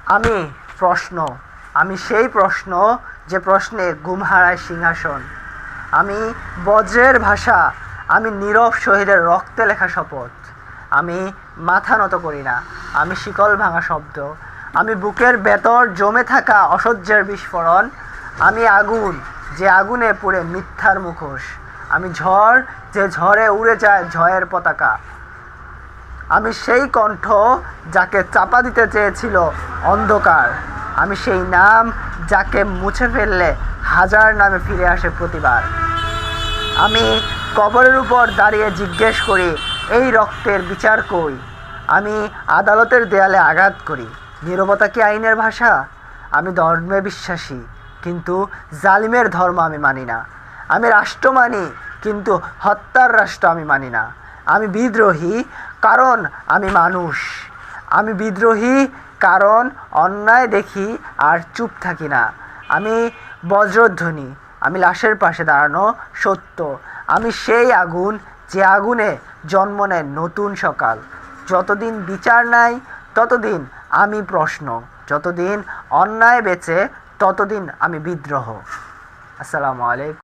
আমি প্রশ্ন, আমি সেই প্রশ্ন যে প্রশ্নে ঘুম হারায় সিংহাসন। আমি বজ্রের ভাষা, আমি নীরব শহীদের রক্তে লেখা শপথ। আমি মাথা নত করি না, আমি শিকল ভাঙা শব্দ। আমি বুকের ভেতর জমে থাকা অসহ্যের বিস্ফোরণ। আমি আগুন, যে আগুনে পুড়ে মিথ্যার মুখোশ। আমি ঝড়, যে ঝড়ে উড়ে যায় জয়ের পতাকা। আমি সেই কণ্ঠ যাকে চাপা দিতে চেয়েছিল অন্ধকার। আমি সেই নাম যাকে মুছে ফেললে হাজার নামে ফিরে আসে প্রতিবার। আমি কবরের উপর দাঁড়িয়ে জিজ্ঞেস করি, এই রক্তের বিচার কই? আমি আদালতের দেয়ালে আঘাত করি, নীরবতা কি আইনের ভাষা? আমি ধর্মে বিশ্বাসী, কিন্তু জালিমের ধর্ম আমি মানি না। আমি রাষ্ট্র মানি, কিন্তু হত্যার রাষ্ট্র আমি মানি না। আমি বিদ্রোহী, কারণ আমি মানুষ। আমি বিদ্রোহী, কারণ অন্যায় দেখি আর চুপ থাকি না। আমি বজ্রধ্বনি, আমি লাশের পাশে দাঁড়ানো সত্য। আমি সেই আগুন, যে আগুনে জন্ম নেয় নতুন সকাল। যতদিন বিচার নাই ততদিন আমি প্রশ্ন, যতদিন অন্যায় বেঁচে ততদিন আমি বিদ্রোহ। আসসালামু আলাইকুম।